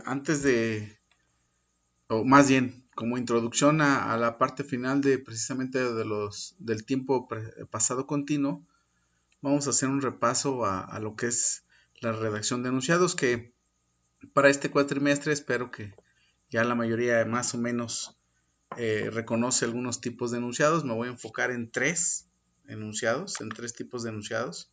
Antes de, o más bien, como introducción a la parte final de precisamente del tiempo pasado continuo, vamos a hacer un repaso a lo que es la redacción de enunciados, que para este cuatrimestre espero que ya la mayoría más o menos reconoce algunos tipos de enunciados. Me voy a enfocar en tres enunciados, en tres tipos de enunciados.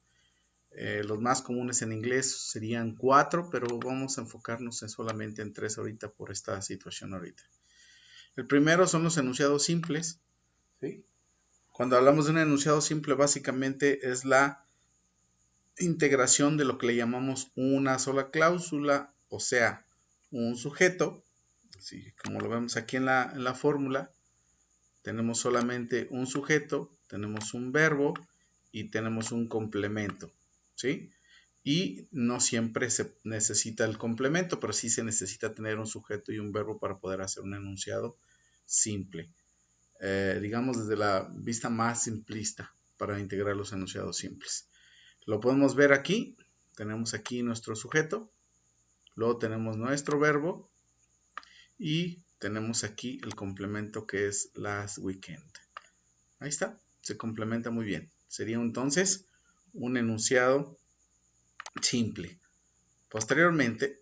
Los más comunes en inglés serían cuatro, pero vamos a enfocarnos solamente en tres ahorita por esta situación ahorita. El primero son los enunciados simples. ¿Sí? Cuando hablamos de un enunciado simple, básicamente es la integración de lo que le llamamos una sola cláusula, o sea, un sujeto. ¿Sí? Como lo vemos aquí en la fórmula, tenemos solamente un sujeto, tenemos un verbo y tenemos un complemento. ¿Sí? Y no siempre se necesita el complemento, pero sí se necesita tener un sujeto y un verbo para poder hacer un enunciado simple. Digamos desde la vista más simplista para integrar los enunciados simples. Lo podemos ver aquí, tenemos aquí nuestro sujeto, luego tenemos nuestro verbo y tenemos aquí el complemento que es last weekend. Ahí está, se complementa muy bien. Sería entonces un enunciado simple. Posteriormente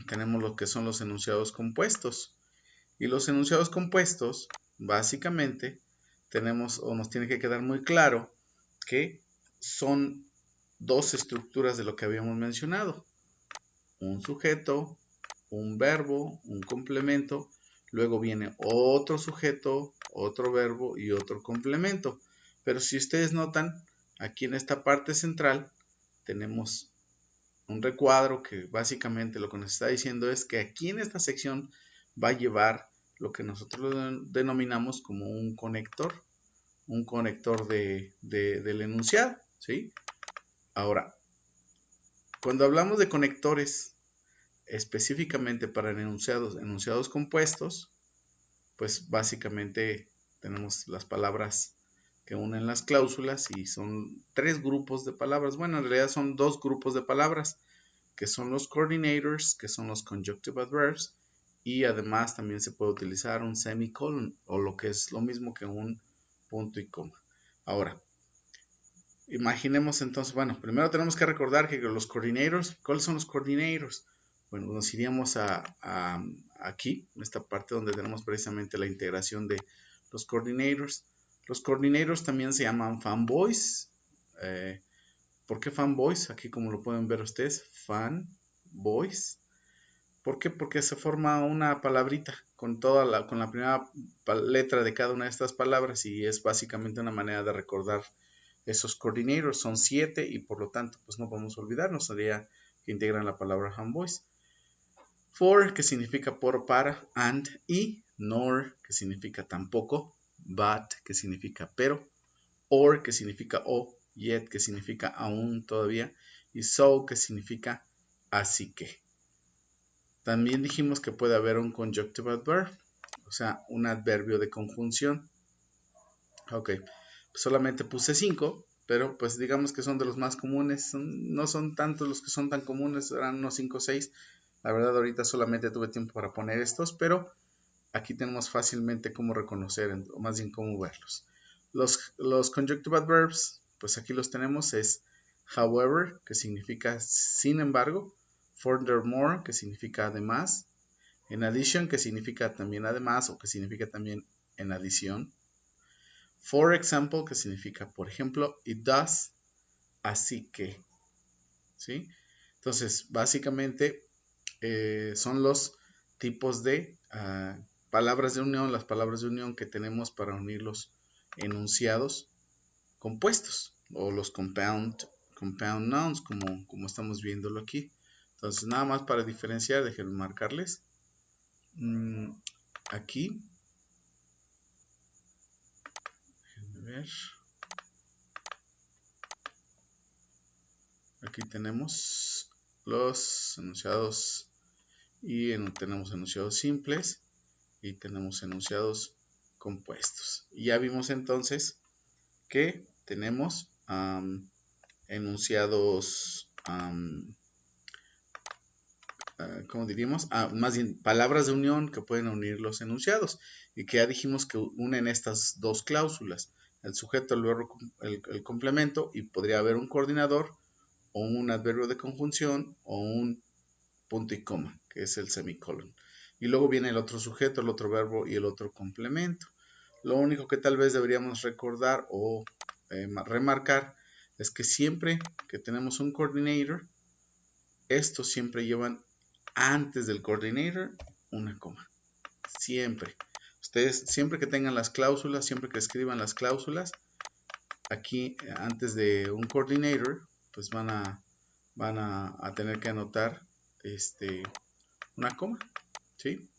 tenemos lo que son los enunciados compuestos. Y los enunciados compuestos, básicamente, tenemos o nos tiene que quedar muy claro que son dos estructuras de lo que habíamos mencionado. Un sujeto, un verbo, un complemento, luego viene otro sujeto, otro verbo y otro complemento. Pero si ustedes notan, aquí en esta parte central tenemos un recuadro que básicamente lo que nos está diciendo es que aquí en esta sección va a llevar lo que nosotros denominamos como un conector del enunciado, ¿sí? Ahora, cuando hablamos de conectores específicamente para enunciados compuestos, pues básicamente tenemos las palabras que unen las cláusulas y son tres grupos de palabras. Bueno, en realidad son dos grupos de palabras, que son los coordinators, que son los conjunctive adverbs, y además también se puede utilizar un semicolon, o lo que es lo mismo que un punto y coma. Ahora, imaginemos entonces, bueno, primero tenemos que recordar que los coordinators, ¿cuáles son los coordinators? Bueno, nos iríamos aquí, en esta parte donde tenemos precisamente la integración de los coordinators. Los coordinators también se llaman fanboys. ¿Por qué fanboys? Aquí como lo pueden ver ustedes, fanboys. ¿Por qué? Porque se forma una palabrita con con la primera letra de cada una de estas palabras y es básicamente una manera de recordar esos coordinators. Son 7 y por lo tanto pues no podemos olvidarnos, sería que integran la palabra fanboys. For, que significa por, para, and, y, nor, que significa tampoco, but, que significa pero, or, que significa o, yet, que significa aún, todavía, y so, que significa así que. También dijimos que puede haber un conjunctive adverb, o sea, un adverbio de conjunción. Ok, pues solamente puse 5, pero pues digamos que son de los más comunes. No son tantos los que son tan comunes, eran unos 5 o 6. La verdad ahorita solamente tuve tiempo para poner estos, pero aquí tenemos fácilmente cómo reconocer, o más bien cómo verlos. Los conjunctive adverbs, pues aquí los tenemos, es however, que significa sin embargo, furthermore, que significa además, in addition, que significa también además, o que significa también en adición, for example, que significa por ejemplo, it does, así que, ¿sí? Entonces, básicamente son los tipos de palabras de unión, las palabras de unión que tenemos para unir los enunciados compuestos o los compound nouns como estamos viéndolo aquí. Entonces nada más para diferenciar, déjenme marcarles aquí, déjenme ver, aquí tenemos los enunciados y tenemos enunciados simples y tenemos enunciados compuestos. Y ya vimos entonces que tenemos enunciados ¿cómo diríamos? Más bien, palabras de unión que pueden unir los enunciados y que ya dijimos que unen estas dos cláusulas, el sujeto, el verbo, el complemento, y podría haber un coordinador o un adverbio de conjunción o un punto y coma, que es el semicolon. Y luego viene el otro sujeto, el otro verbo y el otro complemento. Lo único que tal vez deberíamos recordar o remarcar es que siempre que tenemos un coordinator, estos siempre llevan antes del coordinator una coma. Siempre. Ustedes siempre que tengan las cláusulas, siempre que escriban las cláusulas, aquí antes de un coordinator, pues van a tener que anotar una coma, ¿sí?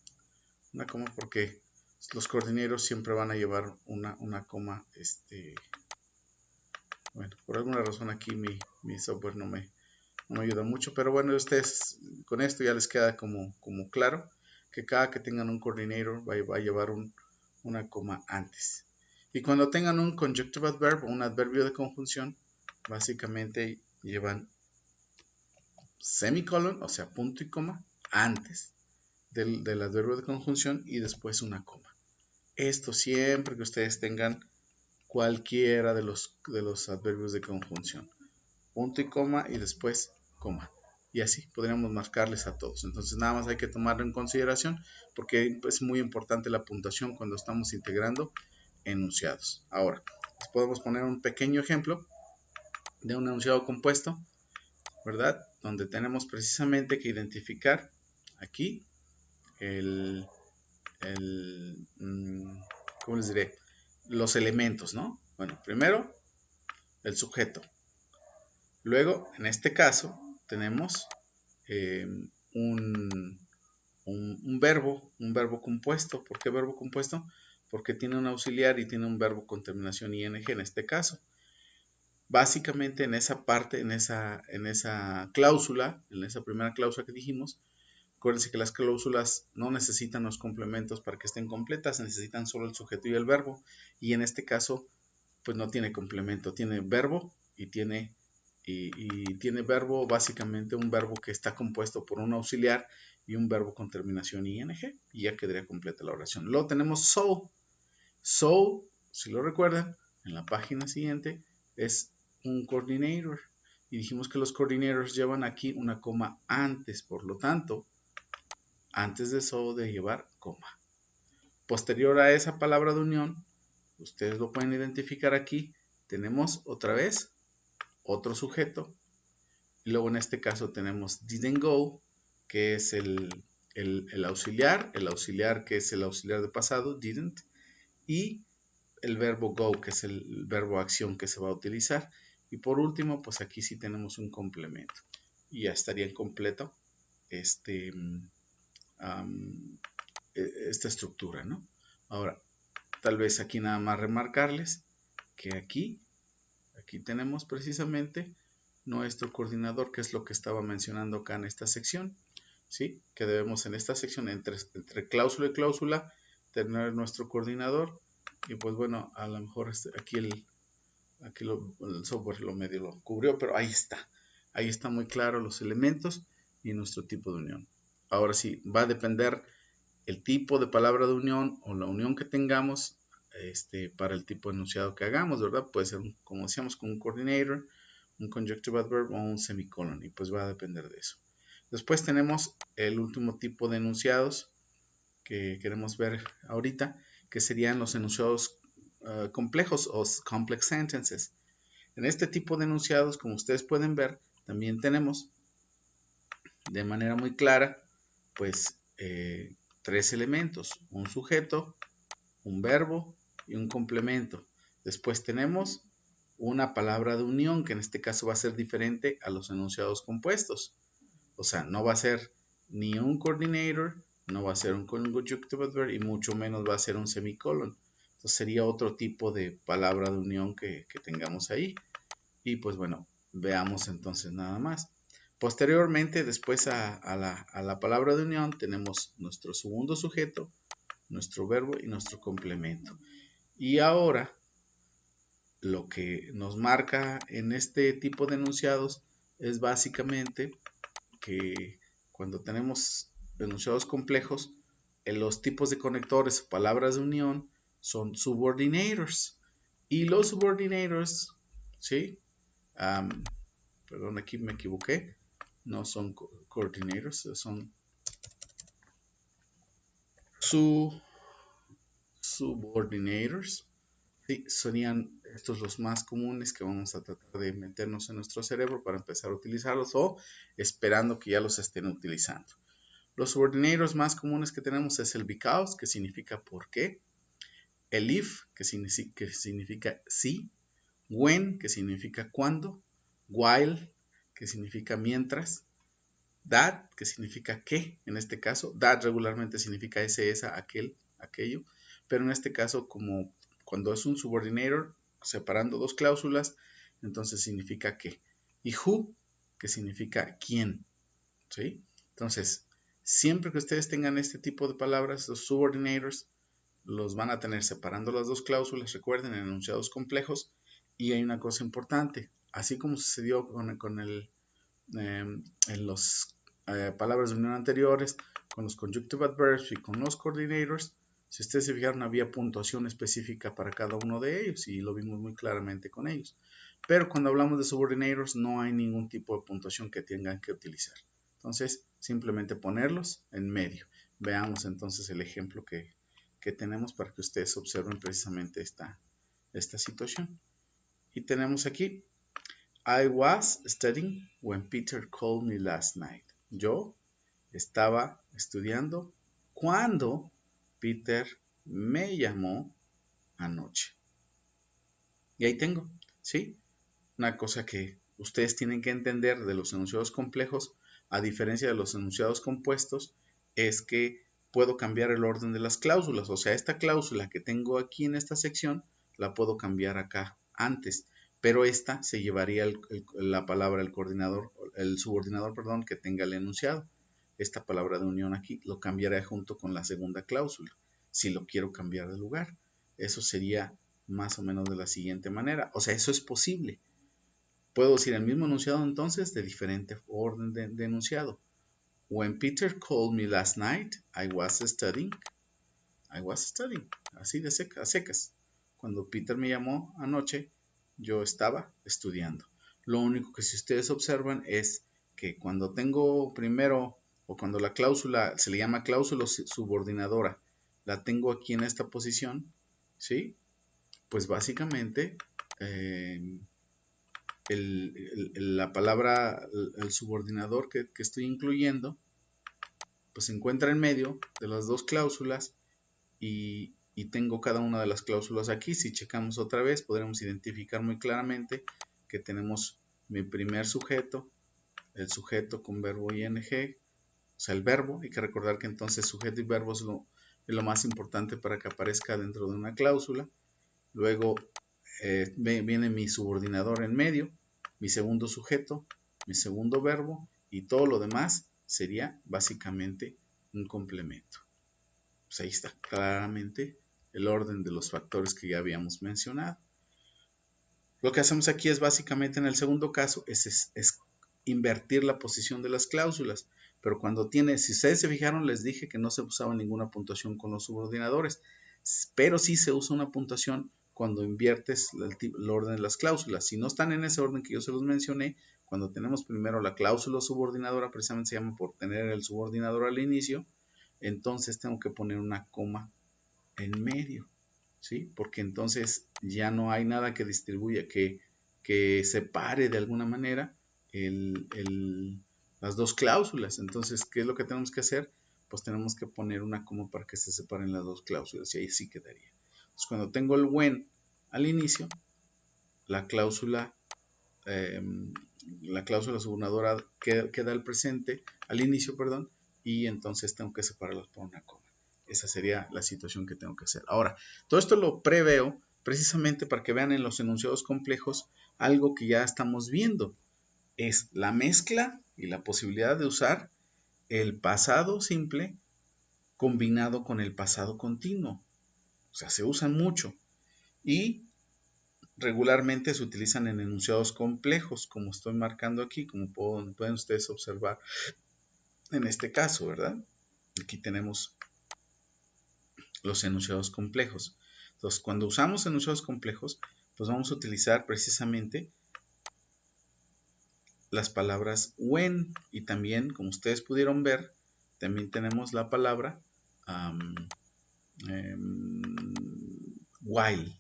Una coma porque los coordinators siempre van a llevar una coma, bueno, por alguna razón aquí mi software no me ayuda mucho, pero bueno, ustedes con esto ya les queda como claro que cada que tengan un coordinator va a llevar una coma antes. Y cuando tengan un conjunctive adverb o un adverbio de conjunción, básicamente llevan semicolon, o sea, punto y coma, antes del adverbio de conjunción y después una coma. Esto siempre que ustedes tengan cualquiera de los adverbios de conjunción. Punto y coma y después coma. Y así podríamos marcarles a todos. Entonces nada más hay que tomarlo en consideración porque es muy importante la puntuación cuando estamos integrando enunciados. Ahora, les podemos poner un pequeño ejemplo de un enunciado compuesto, ¿verdad? Donde tenemos precisamente que identificar aquí ¿cómo les diré? Los elementos, ¿no? Bueno, primero el sujeto. Luego, en este caso, tenemos un verbo compuesto. ¿Por qué verbo compuesto? Porque tiene un auxiliar y tiene un verbo con terminación ing en este caso. Básicamente en esa parte, en esa cláusula, en esa primera cláusula que dijimos, acuérdense que las cláusulas no necesitan los complementos para que estén completas, necesitan solo el sujeto y el verbo. Y en este caso, pues no tiene complemento, tiene verbo y tiene verbo, básicamente un verbo que está compuesto por un auxiliar y un verbo con terminación ing, y ya quedaría completa la oración. Luego tenemos so. So, si lo recuerdan, en la página siguiente es un coordinator. Y dijimos que los coordinators llevan aquí una coma antes, por lo tanto, antes de so de llevar coma. Posterior a esa palabra de unión, ustedes lo pueden identificar aquí, tenemos otra vez otro sujeto, y luego en este caso tenemos didn't go, que es el auxiliar que es el auxiliar de pasado, didn't, y el verbo go, que es el verbo acción que se va a utilizar. Y por último, pues aquí sí tenemos un complemento. Y ya estaría completo esta estructura, ¿no? Ahora, tal vez aquí nada más remarcarles que aquí tenemos precisamente nuestro coordinador, que es lo que estaba mencionando acá en esta sección, ¿sí? Que debemos en esta sección, entre cláusula y cláusula, tener nuestro coordinador. Y pues bueno, a lo mejor aquí el software lo medio lo cubrió, pero ahí está muy claro los elementos y nuestro tipo de unión. Ahora sí, va a depender el tipo de palabra de unión o la unión que tengamos para el tipo de enunciado que hagamos, ¿verdad? Puede ser, como decíamos, con un coordinator, un conjunctive adverb o un semicolon, y pues va a depender de eso. Después tenemos el último tipo de enunciados que queremos ver ahorita, que serían los enunciados complejos o complex sentences. En este tipo de enunciados, como ustedes pueden ver, también tenemos de manera muy clara, pues, tres elementos: un sujeto, un verbo y un complemento. Después tenemos una palabra de unión, que en este caso va a ser diferente a los enunciados compuestos. O sea, no va a ser ni un coordinator, no va a ser un conjunctive adverb y mucho menos va a ser un semicolon. Entonces sería otro tipo de palabra de unión que tengamos ahí. Y pues bueno, veamos entonces nada más. Posteriormente, después a la palabra de unión, tenemos nuestro segundo sujeto, nuestro verbo y nuestro complemento. Y ahora, lo que nos marca en este tipo de enunciados es básicamente que cuando tenemos enunciados complejos, los tipos de conectores o palabras de unión son subordinators. Y los subordinators, ¿sí? Perdón, aquí me equivoqué. No son coordinators, son subordinators. Sí, serían estos los más comunes que vamos a tratar de meternos en nuestro cerebro para empezar a utilizarlos o esperando que ya los estén utilizando. Los subordinators más comunes que tenemos es el because, que significa por qué, el if, que significa sí, when, que significa cuándo, while, que significa mientras, that, que significa qué, en este caso, that regularmente significa ese, esa, aquel, aquello, pero en este caso, como cuando es un subordinator, separando dos cláusulas, entonces significa qué. Y who, que significa quién, ¿sí? Entonces, siempre que ustedes tengan este tipo de palabras, los subordinators, los van a tener separando las dos cláusulas, recuerden, en enunciados complejos. Y hay una cosa importante, así como sucedió en los palabras de unión anteriores, con los conjunctive adverbs y con los coordinators, si ustedes se fijaron, había puntuación específica para cada uno de ellos y lo vimos muy claramente con ellos. Pero cuando hablamos de subordinators no hay ningún tipo de puntuación que tengan que utilizar. Entonces, simplemente ponerlos en medio. Veamos entonces el ejemplo que tenemos para que ustedes observen precisamente esta situación. Y tenemos aquí, I was studying when Peter called me last night. Yo estaba estudiando cuando Peter me llamó anoche. Y ahí tengo, ¿sí? Una cosa que ustedes tienen que entender de los enunciados complejos, a diferencia de los enunciados compuestos, es que puedo cambiar el orden de las cláusulas. O sea, esta cláusula que tengo aquí en esta sección, la puedo cambiar acá antes. Pero esta se llevaría la palabra el subordinador, perdón, que tenga el enunciado. Esta palabra de unión aquí lo cambiaré junto con la segunda cláusula, si lo quiero cambiar de lugar. Eso sería más o menos de la siguiente manera. O sea, eso es posible. Puedo decir el mismo enunciado entonces de diferente orden de enunciado. When Peter called me last night, I was studying. I was studying. Así de secas. Cuando Peter me llamó anoche, yo estaba estudiando. Lo único que si ustedes observan es que cuando tengo primero, o cuando la cláusula, se le llama cláusula subordinadora, la tengo aquí en esta posición, ¿sí? Pues básicamente la palabra, el subordinador que estoy incluyendo, pues se encuentra en medio de las dos cláusulas y tengo cada una de las cláusulas aquí. Si checamos otra vez, podremos identificar muy claramente que tenemos mi primer sujeto, el sujeto con verbo ing, o sea, el verbo. Hay que recordar que entonces sujeto y verbo es lo más importante para que aparezca dentro de una cláusula. Luego viene mi subordinador en medio, mi segundo sujeto, mi segundo verbo y todo lo demás sería básicamente un complemento. Pues ahí está claramente el orden de los factores que ya habíamos mencionado. Lo que hacemos aquí es básicamente en el segundo caso es invertir la posición de las cláusulas. Pero cuando si ustedes se fijaron, les dije que no se usaba ninguna puntuación con los subordinadores. Pero sí se usa una puntuación cuando inviertes el orden de las cláusulas. Si no están en ese orden que yo se los mencioné, cuando tenemos primero la cláusula subordinadora, precisamente se llama por tener el subordinador al inicio, entonces tengo que poner una coma en medio, ¿sí? Porque entonces ya no hay nada que distribuya, que separe de alguna manera las dos cláusulas. Entonces, ¿qué es lo que tenemos que hacer? Pues tenemos que poner una coma para que se separen las dos cláusulas y ahí sí quedaría. Entonces, cuando tengo el when al inicio, la cláusula subordinadora queda al presente, al inicio, perdón, y entonces tengo que separarlos por una coma. Esa sería la situación que tengo que hacer. Ahora, todo esto lo preveo precisamente para que vean en los enunciados complejos algo que ya estamos viendo. Es la mezcla y la posibilidad de usar el pasado simple combinado con el pasado continuo. O sea, se usan mucho. Y regularmente se utilizan en enunciados complejos, como estoy marcando aquí, como pueden ustedes observar en este caso, ¿verdad? Aquí tenemos los enunciados complejos. Entonces, cuando usamos enunciados complejos, pues vamos a utilizar precisamente las palabras when, y también, como ustedes pudieron ver, también tenemos la palabra while,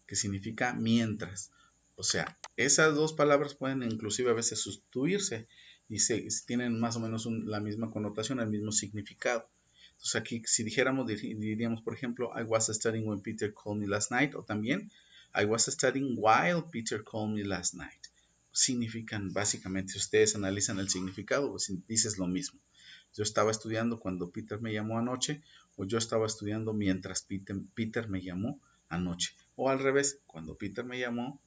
que significa mientras. O sea, esas dos palabras pueden inclusive a veces sustituirse y tienen más o menos la misma connotación, el mismo significado. Entonces aquí si dijéramos, diríamos por ejemplo, I was studying when Peter called me last night, o también I was studying while Peter called me last night. Significan básicamente, si ustedes analizan el significado, pues dices lo mismo. Yo estaba estudiando cuando Peter me llamó anoche, o yo estaba estudiando mientras Peter me llamó anoche. O al revés, cuando Peter me llamó,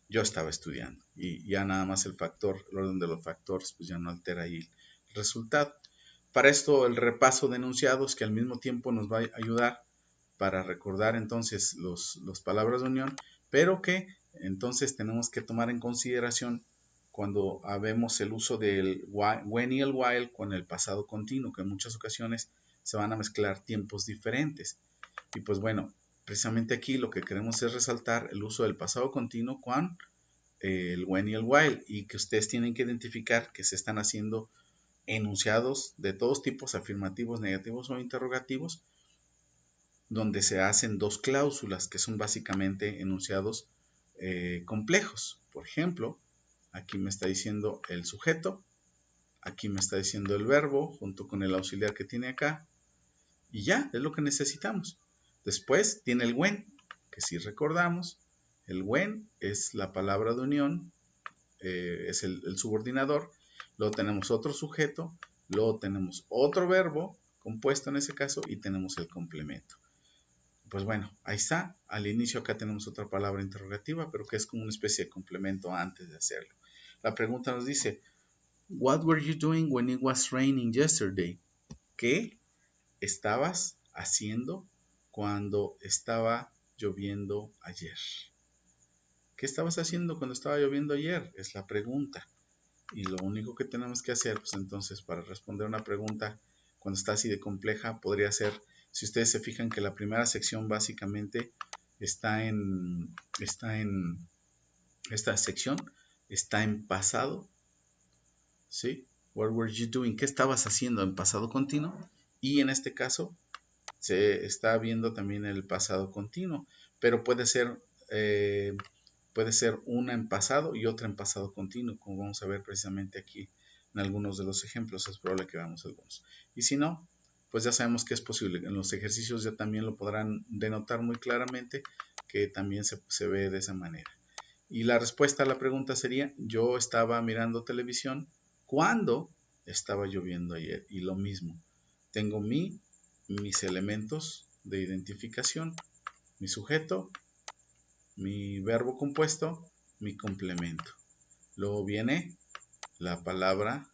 yo estaba estudiando. Y ya nada más el orden de los factores, pues ya no altera ahí el resultado. Para esto, el repaso de enunciados, que al mismo tiempo nos va a ayudar para recordar entonces las palabras de unión, pero que entonces tenemos que tomar en consideración cuando vemos el uso del when y el while con el pasado continuo, que en muchas ocasiones se van a mezclar tiempos diferentes. Y pues bueno, precisamente aquí lo que queremos es resaltar el uso del pasado continuo con el when y el while, y que ustedes tienen que identificar que se están haciendo enunciados de todos tipos, afirmativos, negativos o interrogativos, donde se hacen dos cláusulas que son básicamente enunciados complejos. Por ejemplo, aquí me está diciendo el sujeto, aquí me está diciendo el verbo junto con el auxiliar que tiene acá, y ya, es lo que necesitamos. Después tiene el when, que si recordamos, el when es la palabra de unión, es el subordinador, luego tenemos otro sujeto, luego tenemos otro verbo compuesto en ese caso y tenemos el complemento. Pues bueno, ahí está. Al inicio acá tenemos otra palabra interrogativa, pero que es como una especie de complemento antes de hacerlo. La pregunta nos dice, what were you doing when it was raining yesterday? ¿Qué estabas haciendo cuando estaba lloviendo ayer? ¿Qué estabas haciendo cuando estaba lloviendo ayer? Es la pregunta. Y lo único que tenemos que hacer, pues entonces, para responder una pregunta cuando está así de compleja, podría ser, si ustedes se fijan que la primera sección básicamente esta sección está en pasado, ¿sí? What were you doing? ¿Qué estabas haciendo en pasado continuo? Y en este caso se está viendo también el pasado continuo, pero puede ser una en pasado y otra en pasado continuo, como vamos a ver precisamente aquí en algunos de los ejemplos. Es probable que veamos algunos. Y si no, pues ya sabemos que es posible. En los ejercicios ya también lo podrán denotar muy claramente, que también se ve de esa manera. Y la respuesta a la pregunta sería, yo estaba mirando televisión cuando estaba lloviendo ayer. Y lo mismo, tengo mis elementos de identificación, mi sujeto, mi verbo compuesto, mi complemento. Luego viene la palabra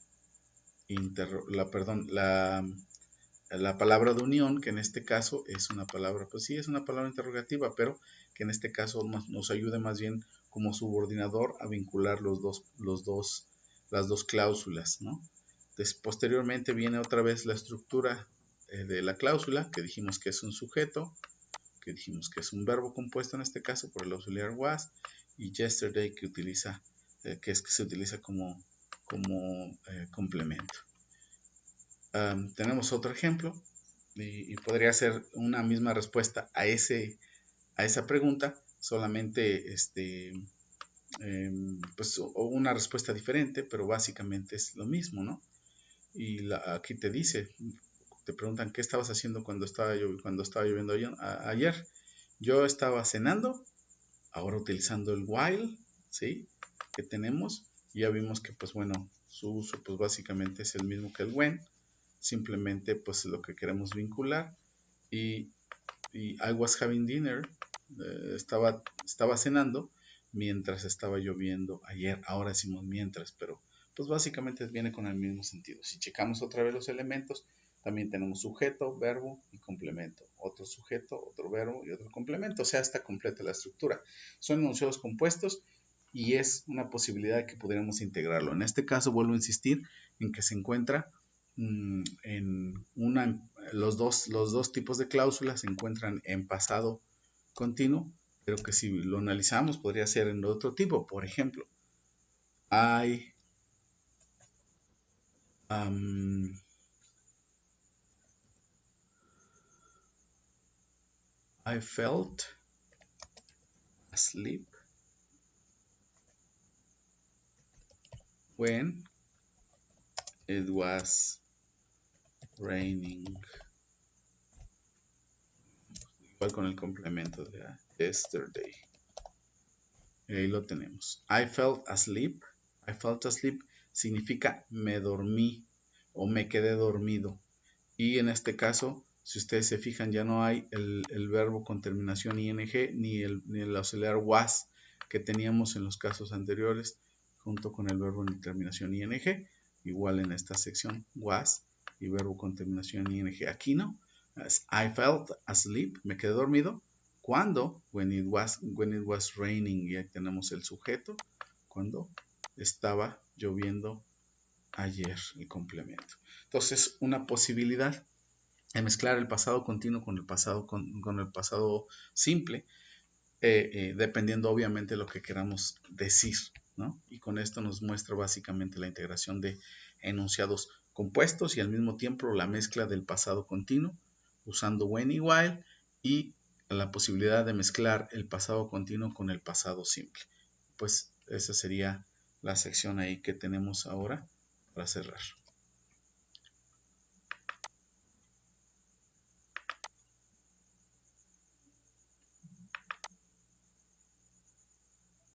la palabra de unión, que en este caso es una palabra, pues sí, es una palabra interrogativa, pero que en este caso nos ayude más bien como subordinador a vincular las dos cláusulas, ¿no? Posteriormente viene otra vez la estructura de la cláusula, que dijimos que es un sujeto, que dijimos que es un verbo compuesto en este caso por el auxiliar was, y yesterday, que se utiliza como complemento. Tenemos otro ejemplo y podría ser una misma respuesta a esa pregunta, solamente pues una respuesta diferente, pero básicamente es lo mismo, ¿no? Y aquí te preguntan qué estabas haciendo cuando estaba lloviendo ayer. Yo estaba cenando, ahora utilizando el while, ¿sí? Que tenemos. Ya vimos que, pues bueno, su uso pues básicamente es el mismo que el when. Simplemente pues lo que queremos vincular. Y I was having dinner, estaba cenando mientras estaba lloviendo ayer. Ahora decimos mientras, pero pues básicamente viene con el mismo sentido. Si checamos otra vez los elementos, también tenemos sujeto, verbo y complemento. Otro sujeto, otro verbo y otro complemento. O sea, está completa la estructura. Son enunciados compuestos y es una posibilidad de que pudiéramos integrarlo. En este caso, vuelvo a insistir en que se encuentra los dos tipos de cláusulas se encuentran en pasado continuo, pero que si lo analizamos podría ser en otro tipo. Por ejemplo, I felt asleep when it was raining. Igual con el complemento de yesterday. Y ahí lo tenemos. I felt asleep. I felt asleep significa me dormí o me quedé dormido. Y en este caso, si ustedes se fijan, ya no hay el verbo con terminación ing ni el auxiliar was que teníamos en los casos anteriores junto con el verbo en terminación ing. Igual en esta sección was y verbo con terminación ing. Aquí no. I felt asleep, me quedé dormido. Cuando, when it was raining, ya tenemos el sujeto, cuando estaba lloviendo ayer, el complemento. Entonces, una posibilidad de mezclar el pasado continuo con el pasado simple, dependiendo obviamente de lo que queramos decir, ¿no? Y con esto nos muestra básicamente la integración de enunciados compuestos y al mismo tiempo la mezcla del pasado continuo usando when y while y la posibilidad de mezclar el pasado continuo con el pasado simple. Pues esa sería la sección ahí que tenemos ahora para cerrar.